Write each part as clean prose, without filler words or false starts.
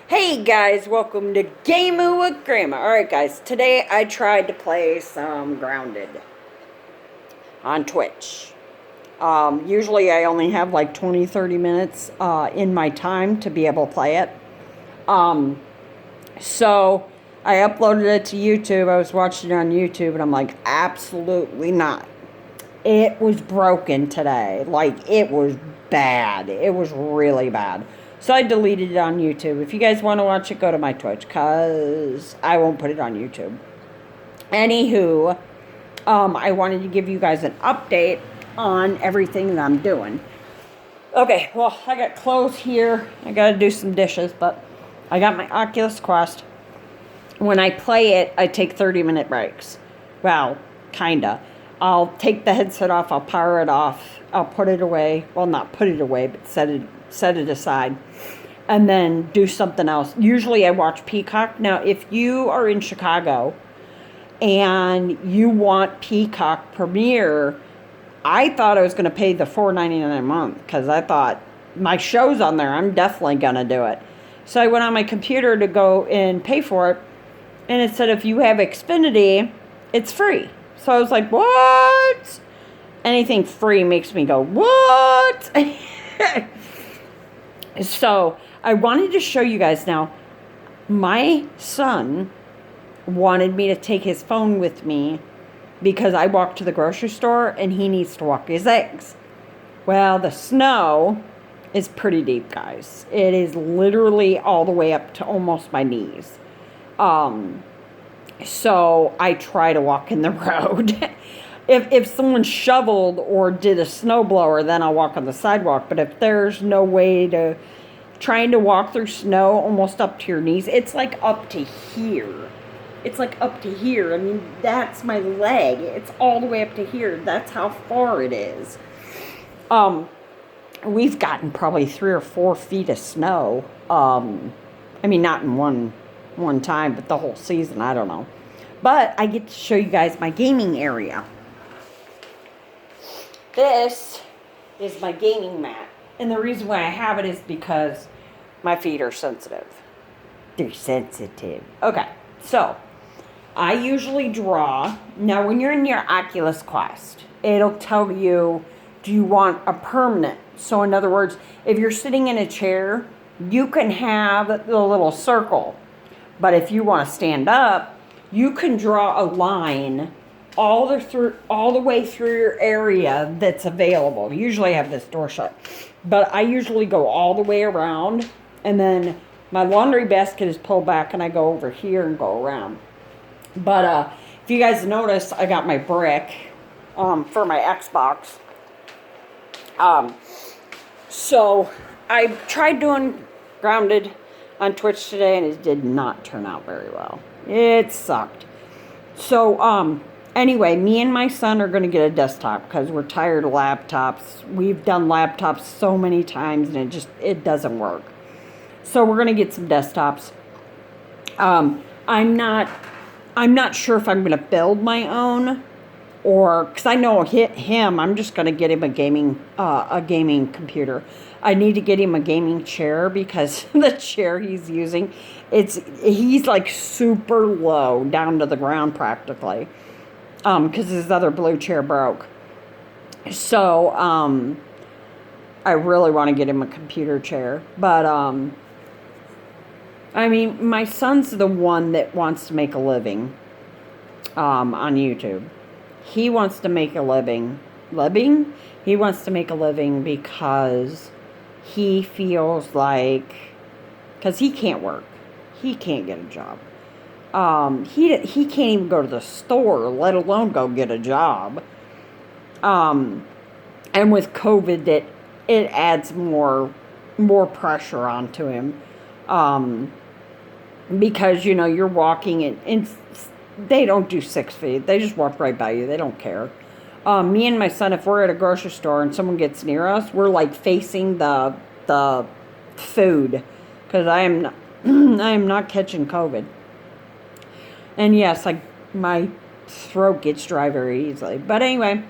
Hey guys, welcome to Gaming with Grandma. Alright guys, today I tried to play some Grounded on Twitch. Usually I only have like 20-30 minutes in my time to be able to play it. So I uploaded it to YouTube. I was watching it on YouTube and I'm like, absolutely not. It was broken today. Like, it was bad. It was really bad. So I deleted it on YouTube. If you guys want to watch it, go to my Twitch, because I won't put it on YouTube. Anywho, I wanted to give you guys an update on everything that I'm doing. Okay, well, I got clothes here. I got to do some dishes, but I got my Oculus Quest. When I play it, I take 30-minute breaks. Well, kinda. I'll take the headset off, I'll power it off, I'll put it away. Well, not put it away, but set it aside. And then do something else. Usually I watch Peacock. Now, if you are in Chicago and you want Peacock Premiere, I thought I was going to pay the $4.99 a month because I thought my show's on there. I'm definitely going to do it. So I went on my computer to go and pay for it. And it said if you have Xfinity, it's free. So I was like, what? Anything free makes me go, what? So I wanted to show you guys now. My son wanted me to take his phone with me because I walked to the grocery store and he needs to walk his eggs. Well, the snow is pretty deep, guys. It is literally all the way up to almost my knees. So I try to walk in the road. If someone shoveled or did a snowblower, then I'll walk on the sidewalk. But if there's no way to, trying to walk through snow almost up to your knees, it's like up to here. It's like up to here. I mean, that's my leg. It's all the way up to here. That's how far it is. We've gotten probably 3 or 4 feet of snow. I mean, not in one time, but the whole season. I don't know. But I get to show you guys my gaming area. This is my gaming mat. And the reason why I have it is because my feet are sensitive. They're sensitive. Okay, so I usually draw. Now, when you're in your Oculus Quest, it'll tell you, do you want a permanent? So in other words, if you're sitting in a chair, you can have the little circle. But if you want to stand up, you can draw a line all the way through your area that's available. Usually I have this door shut, but I usually go all the way around, and then my laundry basket is pulled back and I go over here and go around. But if you guys notice, I got my brick for my Xbox. So I tried doing Grounded on Twitch today and it did not turn out very well. It sucked. So anyway, me and my son are going to get a desktop because we're tired of laptops. We've done laptops so many times and it doesn't work. So we're going to get some desktops. I'm not sure if I'm going to build my own, or because I know him, I'm just going to get him a gaming computer. I need to get him a gaming chair because the chair he's using, he's like super low down to the ground practically. Because his other blue chair broke. So, I really want to get him a computer chair. But, I mean, my son's the one that wants to make a living, on YouTube. He wants to make a living. He wants to make a living because he feels like, because he can't work. He can't get a job. He can't even go to the store, let alone go get a job. And with COVID, it adds more pressure onto him. Because, you're walking and they don't do 6 feet. They just walk right by you. They don't care. Me and my son, if we're at a grocery store and someone gets near us, we're like facing the food. Because I am not catching COVID. And yes, my throat gets dry very easily. But anyway,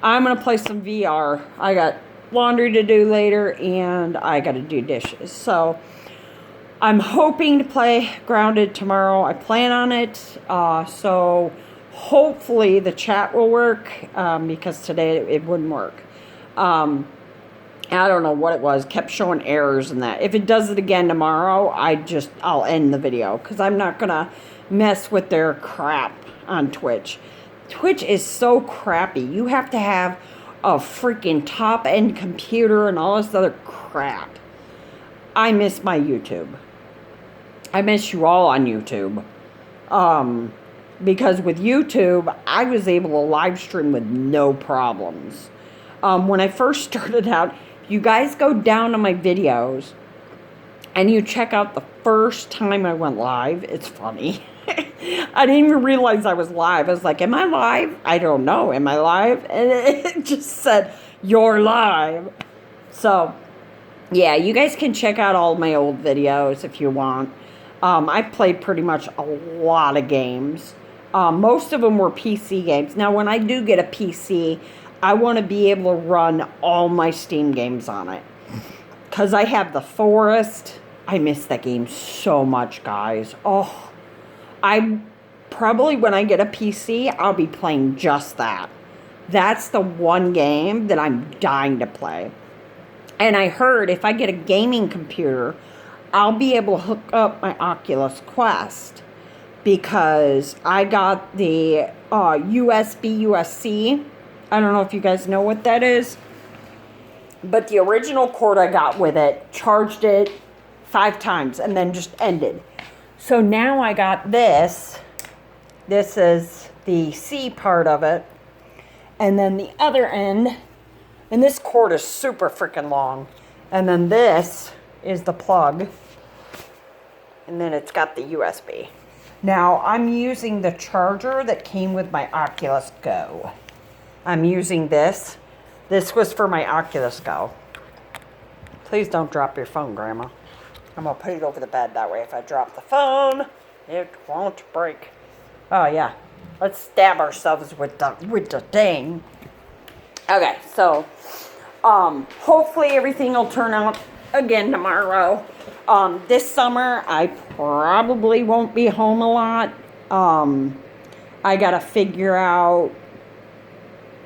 I'm going to play some VR. I got laundry to do later, and I got to do dishes. So I'm hoping to play Grounded tomorrow. I plan on it. So hopefully the chat will work, because today it wouldn't work. I don't know what it was. Kept showing errors and that. If it does it again tomorrow, I'll end the video, because I'm not going to mess with their crap on Twitch. Twitch is so crappy. You have to have a freaking top-end computer and all this other crap. I miss my YouTube. I miss you all on YouTube. Because with YouTube, I was able to live stream with no problems. When I first started out, you guys go down to my videos and you check out the first time I went live. It's funny. I didn't even realize I was live. I was like, am I live? I don't know. Am I live? And it just said, you're live. So, yeah, you guys can check out all my old videos if you want. I played pretty much a lot of games. Most of them were PC games. Now, when I do get a PC, I want to be able to run all my Steam games on it. Because I have The Forest. I miss that game so much, guys. Oh, when I get a PC, I'll be playing just that. That's the one game that I'm dying to play. And I heard if I get a gaming computer, I'll be able to hook up my Oculus Quest, because I got the USB-USC. I don't know if you guys know what that is. But the original cord I got with it, charged it 5 times and then just ended. So now I got this. This is the C part of it. And then the other end, and this cord is super freaking long. And then this is the plug. And then it's got the USB. Now I'm using the charger that came with my Oculus Go. I'm using this. This was for my Oculus Go. Please don't drop your phone, Grandma. I'm going to put it over the bed. That way if I drop the phone, it won't break. Oh, yeah. Let's stab ourselves with the thing. Okay, so hopefully everything will turn out again tomorrow. This summer, I probably won't be home a lot. I got to figure out,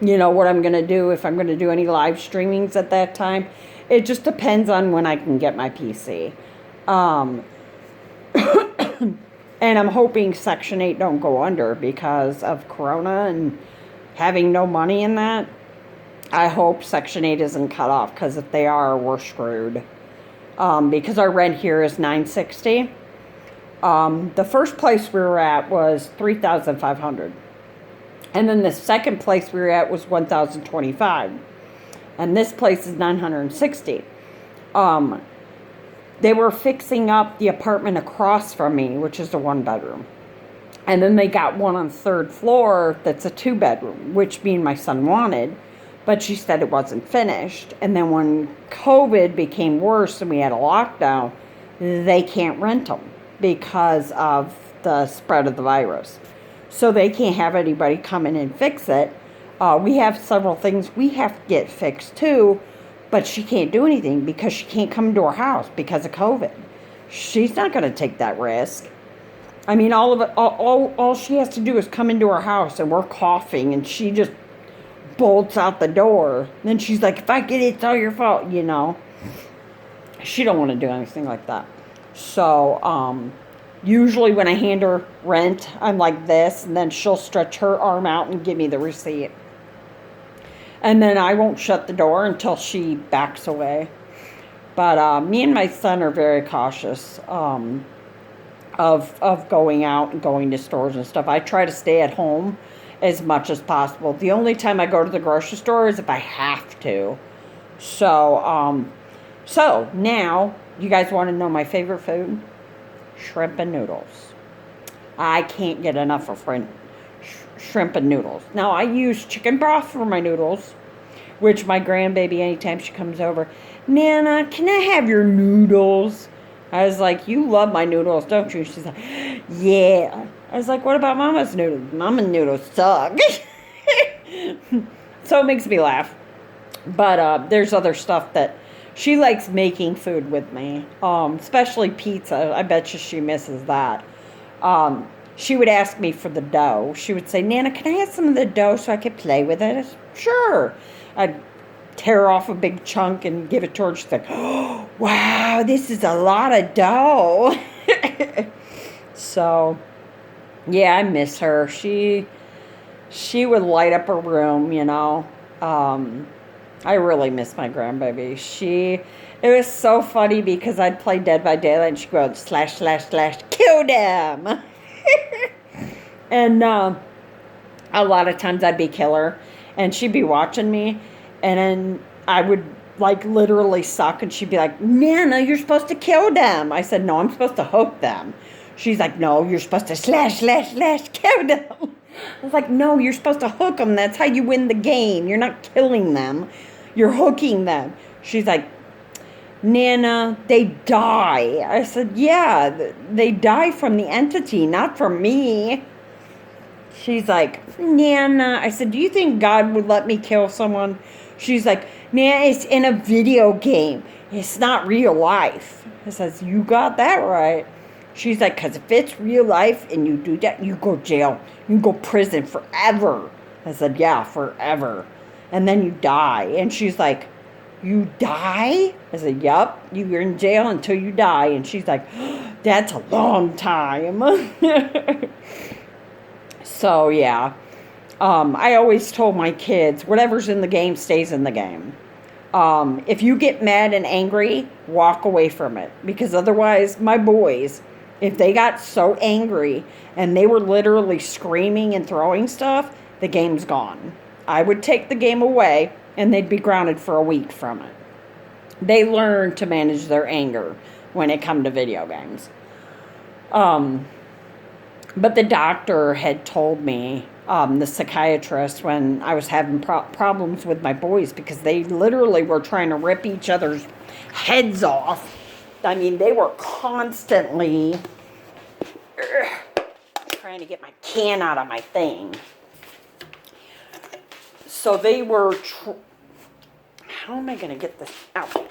what I'm going to do, if I'm going to do any live streamings at that time. It just depends on when I can get my PC. And I'm hoping Section 8 don't go under because of Corona and having no money in that. I hope Section 8 isn't cut off, because if they are, we're screwed. Because our rent here is $960. The first place we were at was $3,500. And then the second place we were at was $1,025. And this place is $960. They were fixing up the apartment across from me, which is a 1-bedroom. And then they got one on the 3rd floor that's a 2-bedroom, which me and my son wanted. But she said it wasn't finished. And then when COVID became worse and we had a lockdown, they can't rent them because of the spread of the virus. So they can't have anybody come in and fix it. We have several things we have to get fixed too, but she can't do anything because she can't come to our house because of COVID. She's not going to take that risk. I mean, all she has to do is come into our house and we're coughing and she just bolts out the door. And then she's like, if I get it, it's all your fault, She don't want to do anything like that. So, usually when I hand her rent, I'm like this, and then she'll stretch her arm out and give me the receipt. And then I won't shut the door until she backs away. But me and my son are very cautious of going out and going to stores and stuff. I try to stay at home as much as possible. The only time I go to the grocery store is if I have to. So now, you guys want to know my favorite food? Shrimp and noodles. I can't get enough of shrimp and noodles. Now, I use chicken broth for my noodles, which my grandbaby, anytime she comes over, Nana, can I have your noodles? I was like, you love my noodles, don't you? She's like, yeah. I was like, what about Mama's noodles? Mama's noodles suck. So it makes me laugh. But there's other stuff that She likes making food with me, especially pizza. I bet you she misses that. She would ask me for the dough. She would say, Nana, can I have some of the dough so I could play with it? I said, sure. I'd tear off a big chunk and give it to her. She's like, oh, wow, this is a lot of dough. So, yeah, I miss her. She would light up her room, you know. I really miss my grandbaby. It was so funny because I'd play Dead by Daylight and she'd go, slash, slash, slash, kill them. And a lot of times I'd be killer and she'd be watching me and then I would like literally suck and she'd be like, Nana, you're supposed to kill them. I said, no, I'm supposed to hook them. She's like, no, you're supposed to slash, slash, slash, kill them. I was like, no, you're supposed to hook them. That's how you win the game. You're not killing them. You're hooking them. She's like, Nana, they die. I said, yeah, they die from the entity, not from me. She's like, Nana. I said, do you think God would let me kill someone? She's like, Nana, it's in a video game. It's not real life. I says, you got that right. She's like, because if it's real life and you do that, you go jail. You go prison forever. I said, yeah, forever. And then you die. And she's like, you die? I said, yup. You're in jail until you die. And she's like, that's a long time. So, yeah. I always told my kids, whatever's in the game stays in the game. If you get mad and angry, walk away from it. Because otherwise, my boys, if they got so angry and they were literally screaming and throwing stuff, the game's gone. I would take the game away and they'd be grounded for a week from it. They learn to manage their anger when it comes to video games. But the doctor had told me, the psychiatrist, when I was having problems with my boys because they literally were trying to rip each other's heads off. I mean, they were constantly trying to get my can out of my thing. So they were, how am I going to get this out?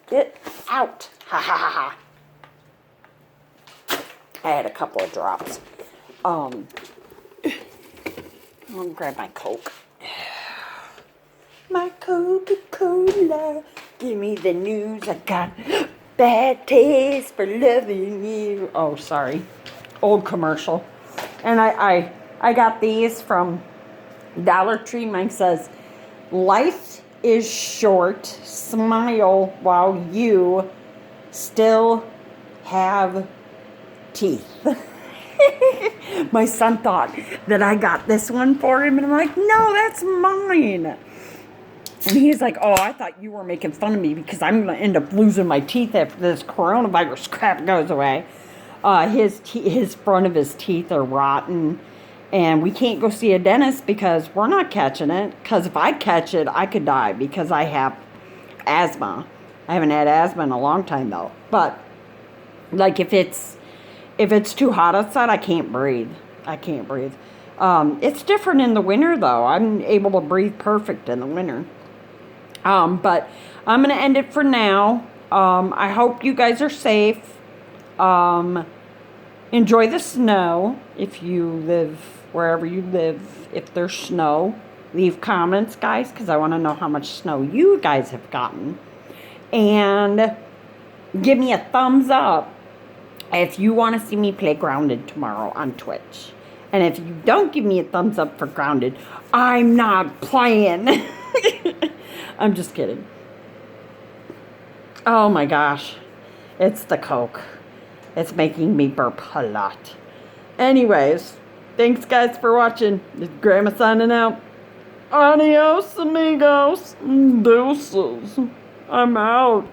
Get out. Ha ha ha ha. I had a couple of drops. I'll grab my Coke. My Coca-Cola, give me the news. I got bad taste for loving you. Oh, sorry. Old commercial. And I got these from Dollar Tree. Mine says, life is short. Smile while you still have teeth. My son thought that I got this one for him. And I'm like, no, that's mine. And he's like, oh, I thought you were making fun of me because I'm going to end up losing my teeth after this coronavirus crap goes away. His front of his teeth are rotten. And we can't go see a dentist because we're not catching it. Because if I catch it, I could die because I have asthma. I haven't had asthma in a long time, though. But, like, if it's too hot outside, I can't breathe. I can't breathe. It's different in the winter, though. I'm able to breathe perfect in the winter. But I'm going to end it for now. I hope you guys are safe. Enjoy the snow if you live wherever you live. If there's snow, leave comments, guys, because I want to know how much snow you guys have gotten. And give me a thumbs up if you want to see me play Grounded tomorrow on Twitch. And if you don't give me a thumbs up for Grounded, I'm not playing. I'm just kidding. Oh my gosh. It's the Coke. It's making me burp a lot. Anyways, thanks guys for watching. This is Grandma signing out. Adios, amigos. Deuces. I'm out.